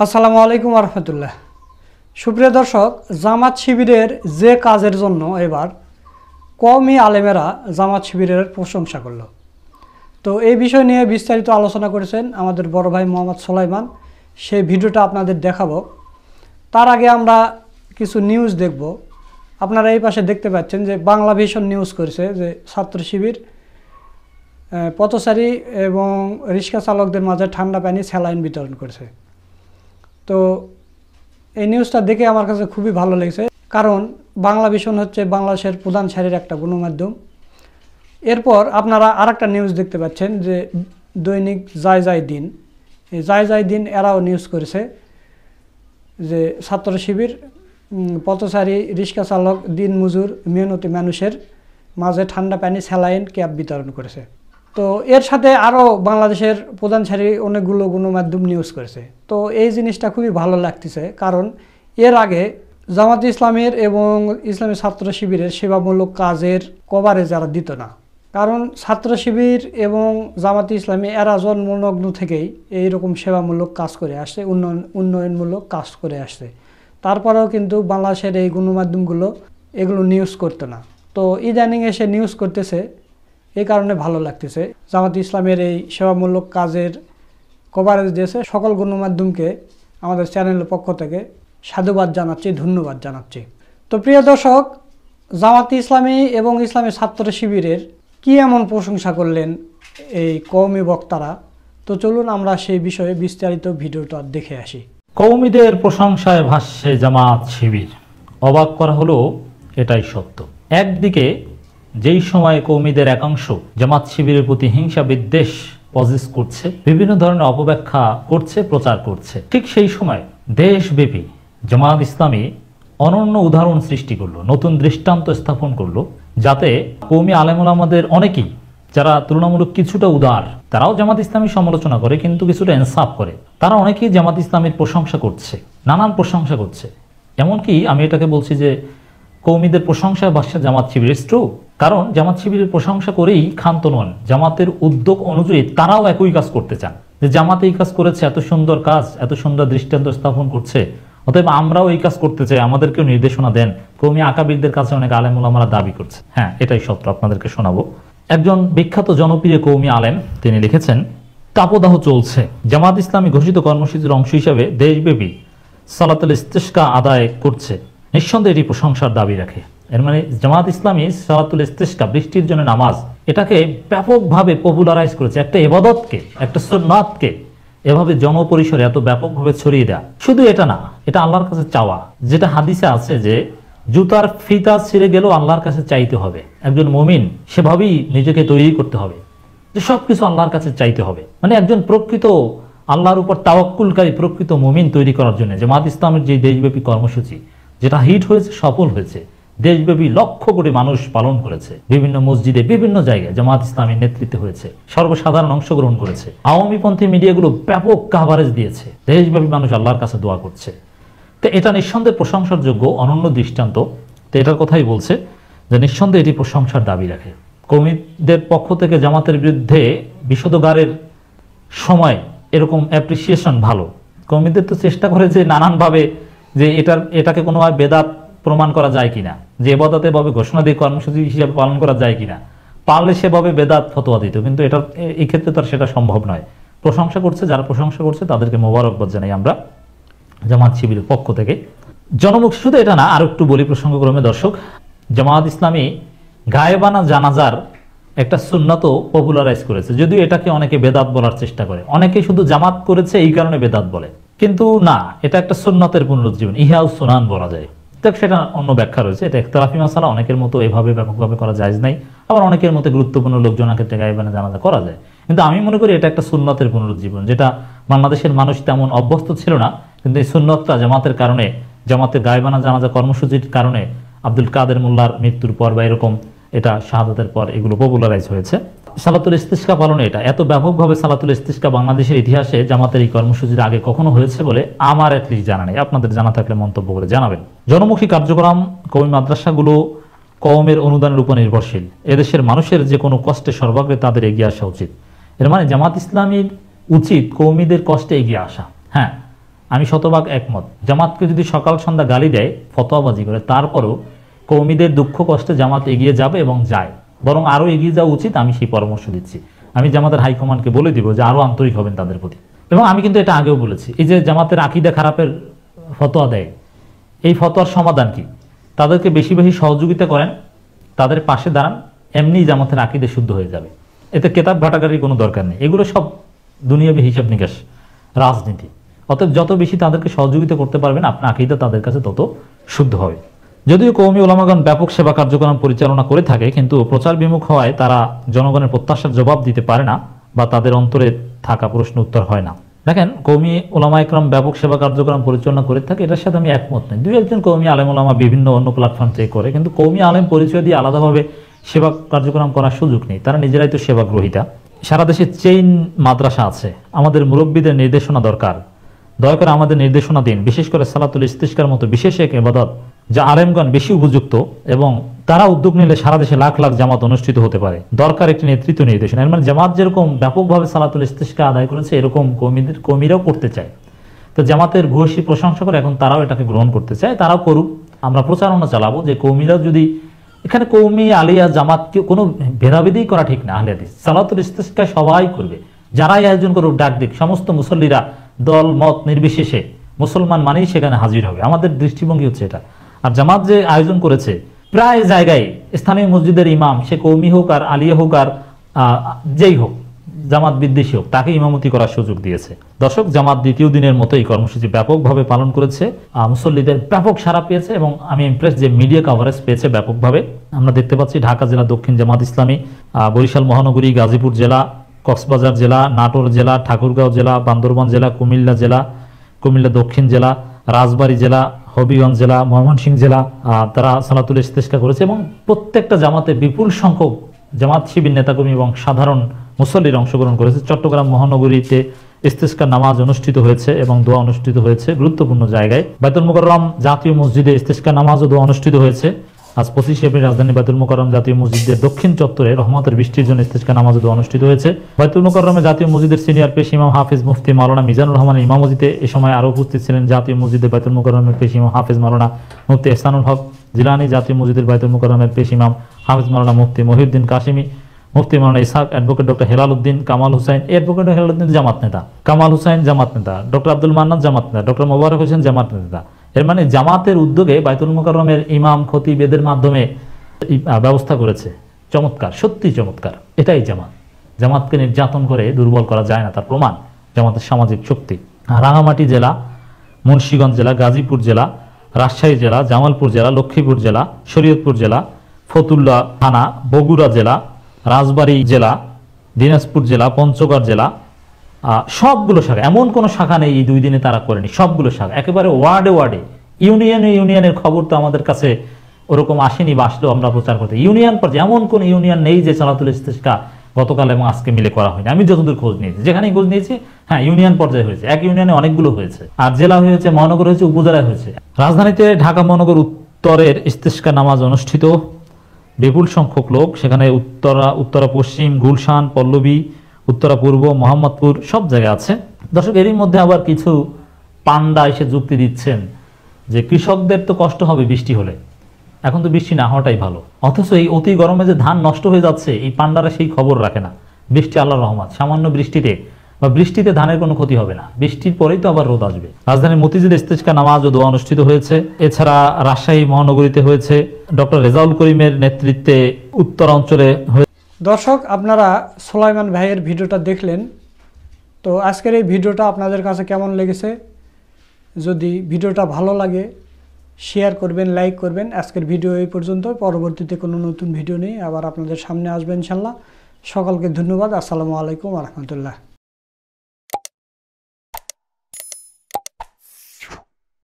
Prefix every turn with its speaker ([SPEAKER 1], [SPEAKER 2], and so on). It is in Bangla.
[SPEAKER 1] আসসালামু আলাইকুম রহমতুল্লাহ। সুপ্রিয় দর্শক, জামাত শিবিরের যে কাজের জন্য এবার কওমি আলেমেরা জামাত শিবিরের প্রশংসা করল, তো এই বিষয় নিয়ে বিস্তারিত আলোচনা করেছেন আমাদের বড় ভাই মোহাম্মদ সোলাইমান। সেই ভিডিওটা আপনাদের দেখাবো। তার আগে আমরা কিছু নিউজ দেখব। আপনারা এই পাশে দেখতে পাচ্ছেন যে বাংলা ভিশন নিউজ করেছে যে ছাত্র শিবির পথচারী এবং রিক্সা চালকদের মাঝে ঠান্ডা পানি স্যালাইন বিতরণ করেছে। তো এই নিউজটা দেখে আমার কাছে খুবই ভালো লেগেছে, কারণ বাংলা ভিশন হচ্ছে বাংলাদেশের প্রধান সারির একটা গণমাধ্যম। এরপর আপনারা আরেকটা নিউজ দেখতে পাচ্ছেন যে দৈনিক যায় দিন, এই যায় দিন এরাও নিউজ করেছে যে ছাত্র শিবির পথচারী রিক্সা চালক দিনমজুর মেহনতি মানুষের মাঝে ঠান্ডা পানি স্যালাইন ক্যাপ বিতরণ করেছে। তো এর সাথে আরও বাংলাদেশের প্রধান সারির অনেকগুলো গণমাধ্যম নিউজ করেছে। তো এই জিনিসটা খুবই ভালো লাগতেছে, কারণ এর আগে জামাত ইসলামের এবং ইসলামী ছাত্র শিবিরের সেবামূলক কাজের কভারেজ যারা দিত না, কারণ ছাত্র শিবির এবং জামাত ইসলামী এরা জন্মলগ্ন থেকেই এইরকম সেবামূলক কাজ করে আসছে, উন্নয়নমূলক কাজ করে আসছে। তারপরেও কিন্তু বাংলাদেশের এই গণমাধ্যমগুলো এগুলো নিউজ করতো না। তো ইদানিং এসে নিউজ করতেছে, এই কারণে ভালো লাগতেছে। জামাত ইসলামের এই সেবামূলক কাজের কভারেজ দিয়েছে। সকল গণমাধ্যমকে আমাদের চ্যানেলের পক্ষ থেকে সাধুবাদ জানাচ্ছি, ধন্যবাদ জানাচ্ছি। তো প্রিয় দর্শক, জামাত ইসলামী এবং ইসলামী ছাত্র শিবিরের কি এমন প্রশংসা করলেন এই কওমি বক্তারা, তো চলুন আমরা সেই বিষয়ে বিস্তারিত ভিডিওটা দেখে আসি।
[SPEAKER 2] কওমিদের প্রশংসায় ভাসছে জামাত শিবির। অবাক করা হলো এটাই সত্য। একদিকে যেই সময় কওমিদের একাংশ জামাত শিবিরের প্রতি হিংসা বিদ্বেষ পজিস করছে, বিভিন্ন ধরনের অপব্যাখ্যা করছে, প্রচার করছে, ঠিক সেই সময় দেশব্যাপী জামাত ইসলামী অনন্য উদাহরণ সৃষ্টি করলো, নতুন দৃষ্টান্ত স্থাপন করলো, যাতে কওমি আলেমুলামাদের অনেকেই যারা তুলনামূলক কিছুটা উদার, তারাও জামাত ইসলামী সমালোচনা করে কিন্তু কিছুটা ইনসাফ করে, তারা অনেকেই জামাত ইসলামীর প্রশংসা করছে, নানান প্রশংসা করছে। এমনকি আমি এটাকে বলছি যে কওমিদের প্রশংসায় ভাসছে জামাত শিবির। ইটস ট্রু, কারণ জামাত শিবিরের প্রশংসা করেই ক্ষান্ত নন। জামাতের উদ্যোগ অনুযায়ী তারাও একই কাজ করতে চান, যে জামাত এই কাজ করেছে, এত সুন্দর কাজ, এত সুন্দর দৃষ্টান্ত স্থাপন করছে, অতএব আমরাও এই কাজ করতে চাই, আমাদেরকেও নির্দেশনা দেন। কওমি আকাবিরদের কাছে অনেক আলেম ওলামারা দাবি করছে। হ্যাঁ, এটাই সত্য, আপনাদেরকে শোনাবো। একজন বিখ্যাত জনপ্রিয় কওমি আলেম তিনি লিখেছেন, তাপদাহ চলছে। জামাত ইসলামী ঘোষিত কর্মসূচির অংশ হিসাবে দেশব্যাপী সালাতুল ইস্তিসকা আদায় করছে, নিঃসন্দেহে এটি প্রশংসার দাবি রাখে। এর মানে জামাত ইসলামী সালাতুল ইস্তিসকা, বৃষ্টির জন্য নামাজ, এটাকে ব্যাপকভাবে পপুলারাইজ করেছে। একটা ইবাদতকে, একটা সুন্নাতকে এভাবে জনপরিসরে এত ব্যাপকভাবে ছড়িয়ে দেয়া, শুধু এটা না, এটা আল্লাহর কাছে চাওয়া। যেটা হাদিসে আছে যে জুতার ফিতা ছিঁড়ে গেলেও আল্লাহর কাছে চাইতে হবে। একজন মুমিন সেভাবেই নিজেকে তৈরি করতে হবে যে সবকিছু আল্লাহর কাছে চাইতে হবে। মানে একজন প্রকৃত আল্লাহর উপর তাওয়াক্কুলকারী প্রকৃত মুমিন তৈরি করার জন্য জামাত ইসলামের যে দেশব্যাপী কর্মসূচি, যেটা হিট হয়েছে, সফল হয়েছে, দেশব্যাপী লক্ষ কোটি মানুষ পালন করেছে, বিভিন্ন মসজিদে বিভিন্ন জায়গায় জামাত ইসলামের নেতৃত্বে হয়েছে, সর্বসাধারণ অংশগ্রহণ করেছে, আওয়ামীপন্থী মিডিয়াগুলো ব্যাপক কাভারেজ দিয়েছে, দেশব্যাপী মানুষ আল্লাহর কাছে দোয়া করছে। তো এটা নিঃসন্দেহে প্রশংসার যোগ্য, অনন্য দৃষ্টান্ত। তো এটার কথাই বলছে যে নিঃসন্দেহে এটি প্রশংসার দাবি রাখে। কওমিদের পক্ষ থেকে জামাতের বিরুদ্ধে বিশদগারের সময় এরকম অ্যাপ্রিসিয়েশন ভালো। কওমিদের তো চেষ্টা করে যে নানানভাবে যে এটাকে কোনোভাবে বেদাত প্রমাণ করা যায় কিনা, যে ইবাদতে ভাবে ঘোষণা দিয়ে কর্মসূচি হিসেবে পালন করা যায় কিনা, পারলে সেভাবে বেদাত ফতোয়া দিত, কিন্তু এটা এই ক্ষেত্রে তো আর সেটা সম্ভব নয়। প্রশংসা করছে, যারা প্রশংসা করছে তাদেরকে মোবারকবাদ জানাই আমরা জামাত শিবিরের পক্ষ থেকে। জনমুখ শুধু এটা না, আর একটু বলি প্রসঙ্গক্রমে দর্শক, জামাত ইসলামী গায়েবানা জানাজার একটা সুন্নাতও পপুলারাইজ করেছে, যদিও এটাকে অনেকে বেদাত বলার চেষ্টা করে। অনেকে শুধু জামাত করেছে এই কারণে বেদাত বলে, কিন্তু না, এটা একটা সুন্নাতের পুনরুজ্জীবন, ইহাউ সুনান বলা যায়। দেখ, সেটা অন্য ব্যাখ্যা রয়েছে, এটা ইখতিলাফি মাসালা। অনেকের মতো এভাবে ব্যাপকভাবে করা জায়েজ নাই, আবার অনেকের মতো গুরুত্বপূর্ণ লোকজনের ক্ষেত্রে গায়েবানা জানাজা করা যায়। কিন্তু আমি মনে করি এটা একটা সুন্নতের পুনরুজ্জীবন, যেটা বাংলাদেশের মানুষ তেমন অভ্যস্ত ছিল না, কিন্তু এই সুন্নতটা জামাতের কারণে, জামাতের গায়েবানা জানাজা কর্মসূচির কারণে, আব্দুল কাদের মোল্লার মৃত্যুর পর বা এরকম এটা শাহাদাতের পর এগুলো পপুলারাইজ হয়েছে। সালাতুল ইস্তিসকা পালনে এটা এত ব্যাপকভাবে সালাতুল ইস্তিসকা বাংলাদেশের ইতিহাসে জামাতের এই কর্মসূচির আগে কখনো হয়েছে বলে আমার অ্যাটলিস্ট জানা নেই। আপনাদের জানা থাকলে মন্তব্য করে জানাবেন। জনমুখী কার্যক্রম, কওমি মাদ্রাসাগুলো কওমের অনুদানের উপর নির্ভরশীল। এদেশের মানুষের যে কোনো কষ্টে সর্বাগ্রে তাদের এগিয়ে আসা উচিত। এর মানে জামাত ইসলামীর উচিত কওমিদের কষ্টে এগিয়ে আসা। হ্যাঁ, আমি শতভাগ একমত। জামাতকে যদি সকাল সন্ধ্যা গালি দেয়, ফতোয়াবাজি করে, তারপরও কওমিদের দুঃখ কষ্টে জামাত এগিয়ে যাবে এবং যায়, বরং আরও এগিয়ে যাওয়া উচিত। আমি সেই পরামর্শ দিচ্ছি। আমি জামাতের হাইকমান্ডকে বলে দিব যে আরও আন্তরিক হবেন তাদের প্রতি। এবং আমি কিন্তু এটা আগেও বলেছি, এই যে জামাতের আকীদা খারাপের ফতোয়া দেয়, এই ফতোয়ার সমাধান কি? তাদেরকে বেশি বেশি সহযোগিতা করেন, তাদের পাশে দাঁড়ান, এমনি জামাতের আকীদা শুদ্ধ হয়ে যাবে। এতে কেতাব ঘাটাঘাটির কোনো দরকার নেই। এগুলো সব দুনিয়াবি হিসাব নিকাশ, রাজনীতি। অতএব যত বেশি তাদেরকে সহযোগিতা করতে পারবেন, আপনার আকীদা তাদের কাছে তত শুদ্ধ হবে। যদিও কওমি ওলামাগণ ব্যাপক সেবা কার্যক্রম পরিচালনা করে থাকে, কিন্তু প্রচার বিমুখ হওয়ায় তারা জনগণের প্রত্যাশার জবাব দিতে পারে না, বা তাদের অন্তরে থাকা প্রশ্ন উত্তর হয় না। দেখেন, কওমি ওলামা একরাম ব্যাপক সেবা কার্যক্রম পরিচালনা করে থাকে, এটার সাথে আমি একমত নই। দুই একজন কওমি আলেম ওলামা বিভিন্ন অন্য প্ল্যাটফর্ম থেকে করে, কিন্তু কওমি আলেম পরিচয় দিয়ে আলাদাভাবে সেবা কার্যক্রম করার সুযোগ নেই। তারা নিজেরাই তো সেবা গ্রহীতা। সারা দেশে চেইন মাদ্রাসা আছে। আমাদের মুরব্বীদের নির্দেশনা দরকার। দয়া করে আমাদের নির্দেশনা দিন, বিশেষ করে সালাতুল ইস্তিসকার মতো বিশেষ এক ইবাদত, যা আলেমগণ বেশি উপযুক্ত, এবং তারা উদ্যোগ নিলে সারা দেশে লাখ লাখ জামাত অনুষ্ঠিত হতে পারে। দরকার একটি নেতৃত্ব নির্দেশনা। এর মানে জামাত যেরকম ব্যাপকভাবে সালাতুল ইস্তিসকা আদায় করেছে, এরকম কওমিরাও করতে চায়। তো জামাতের ভূয়সী প্রশংসা করে এখন তারাও এটাকে গ্রহণ করতে চায়, তারাও করুক। আমরা প্রচারণা চালাবো যে কওমিরাও যদি, এখানে কওমি আলিয়া জামাতকে কোনো ভেদাভেদই করা ঠিক না। আহলে হাদিস সালাতুল ইস্তিসকা সবাই করবে, যারাই আয়োজন করুক ডাক দিক, সমস্ত মুসল্লিরা দল মত নির্বিশেষে মুসলমান মানেই সেখানে হাজির হবে। আমাদের দৃষ্টিভঙ্গি হচ্ছে এটা। আর জামাত যে আয়োজন করেছে, প্রায় জায়গায় স্থানীয় মসজিদের ইমাম, সে কওমি হোক আর আলিয়া হোক আর যেই হোক, জামাত বিদ্বেষী হোক, তাকে ইমামতি করার সুযোগ দিয়েছে। দর্শক, জামাত দ্বিতীয় দিনের মতো এই কর্মসূচি ব্যাপকভাবে পালন করেছে, মুসল্লিদের ব্যাপক সাড়া পেয়েছে, এবং আমি ইমপ্রেস যে মিডিয়া কভারেজ পেয়েছে ব্যাপকভাবে। আমরা দেখতে পাচ্ছি ঢাকা জেলা দক্ষিণ জামাত ইসলামী, বরিশাল মহানগরী, গাজীপুর জেলা, কক্সবাজার জেলা, নাটোর জেলা, ঠাকুরগাঁও জেলা, বান্দরবান জেলা, কুমিল্লা জেলা, কুমিল্লা দক্ষিণ জেলা, রাজবাড়ী জেলা, হবিগঞ্জ জেলা, ময়মনসিংহ জেলা, তারা সালাতুল ইস্তিসকা করেছে। এবং প্রত্যেকটা জামাতে বিপুল সংখ্যক জামাত শিবির নেতাকর্মী এবং সাধারণ মুসল্লির অংশগ্রহণ করেছে। চট্টগ্রাম মহানগরীতে ইস্তিসকার নামাজ অনুষ্ঠিত হয়েছে এবং দোয়া অনুষ্ঠিত হয়েছে গুরুত্বপূর্ণ জায়গায়। বাইতুল মুকাররম জাতীয় মসজিদে ইস্তিসকার নামাজ ও দোয়া অনুষ্ঠিত হয়েছে। আজ 25 এপ্রিল রাজধানী বাইতুল মুকাররম জাতীয় মসজিদের দক্ষিণ চত্বরে রহমতের বৃষ্টির জন্য ইস্তিসকার নামাজ ও দোয়া অনুষ্ঠিত হয়েছে। বাইতুল মুকাররমে জাতীয় মসজিদের সিনিয়র পেশ ইমাম হাফিজ মুফতি মাওলানা মিজানুর রহমানের ইমামতিতে এ সময় আরও উপস্থিত ছিলেন জাতীয় মসজিদের বাইতুল মুকাররমের পেশ ইমাম হাফিজ মাওলানা মুফতি ইহসানুল হক জিলানী, জাতীয় মসজিদের বাইতুল মুকাররমের পেশ ইমাম হাফিজ মাওলানা মুফতি মহিউদ্দিন কাশিমি, মুফতি মাওলানা Ishaq, advocate doctor Helal Uddin, Kamal Hussain, advocate Helal Uddin Jamaat নেতা, কামাল হুসাইন জামাত নেতা, ডক্টর আব্দুল মান্নান জামাত নেতা, ডক্টর মোবারক হোসেন জামাত নেতা। এর মানে জামাতের উদ্যোগে বাইতুল মুকাররমের ইমাম খতিব এদের মাধ্যমে ব্যবস্থা করেছে। চমৎকার, সত্যি চমৎকার। এটাই জামাত। জামাতকে নির্যাতন করে দুর্বল করা যায় না, তার প্রমাণ জামাতের সামাজিক শক্তি। রাঙামাটি জেলা, মুন্সিগঞ্জ জেলা, গাজীপুর জেলা, রাজশাহী জেলা, জামালপুর জেলা, লক্ষ্মীপুর জেলা, শরীয়তপুর জেলা, ফতুল্লা থানা, বগুড়া জেলা, রাজবাড়ী জেলা, দিনাজপুর জেলা, পঞ্চগড় জেলা, সবগুলো শাখা, এমন কোনো শাখা নেই এই 2 দিনে তারা করেনি। সবগুলো শাখা, একেবারে ওয়ার্ডে ওয়ার্ডে, ইউনিয়নের খবর তো আমাদের কাছে ওরকম আসেনি, বা আসলেও আমরা প্রচার করতে। ইউনিয়ন পর্যায়ে এমন কোন ইউনিয়ন নেই যে সালাতুল ইস্তিসকা গতকাল এবং আজকে মিলে করা হয়নি। আমি যতদূর খোঁজ নিয়েছি, যেখানে খোঁজ নিয়েছি, হ্যাঁ, ইউনিয়ন পর্যায়ে হয়েছে। এক ইউনিয়নে অনেকগুলো হয়েছে, আর জেলা হয়েছে, মহানগর হয়েছে, উপজেলায় হয়েছে। রাজধানীতে ঢাকা মহানগর উত্তরের ইস্তিসকা নামাজ অনুষ্ঠিত। বিপুল সংখ্যক লোক সেখানে উত্তরা পশ্চিম, গুলশান, পল্লবী, উত্তরা পূর্ব, মোহাম্মদপুর সব জায়গায় আছে। দর্শক, এরই মধ্যে আবার কিছু পান্ডা এসে যুক্তি দিচ্ছেন যে কৃষকদের তো কষ্ট হবে বৃষ্টি হলে, এখন তো বৃষ্টি না হওয়াটাই ভালো। অথচ এই অতি গরমে যে ধান নষ্ট হয়ে যাচ্ছে, এই পান্ডারা সেই খবর রাখে না। বৃষ্টি আল্লাহর রহমত, সামান্য বৃষ্টিতে ধানের কোনো ক্ষতি হবে না, বৃষ্টির পরেই তো আবার রোদ আসবে। রাজধানীর মতিঝিলে ইস্তিসকা নামাজ ও দোয়া অনুষ্ঠিত হয়েছে। এছাড়া রাজশাহী মহানগরীতে হয়েছে। ডক্টর রেজাউল করিমের নেতৃত্বে উত্তর অঞ্চলে হয়েছে।
[SPEAKER 1] দর্শক, আপনারা সোলাইমান ভাইয়ের ভিডিওটা দেখলেন। তো আজকের এই ভিডিওটা আপনাদের কাছে কেমন লেগেছে? যদি ভিডিওটা ভালো লাগে শেয়ার করবেন, লাইক করবেন। আজকের ভিডিও এই পর্যন্ত। পরবর্তীতে কোনো নতুন ভিডিও নেই, আবার আপনাদের সামনে আসবেন ইনশাল্লাহ। সকলকে ধন্যবাদ। আসসালামু আলাইকুম ওয়া রাহমাতুল্লাহ।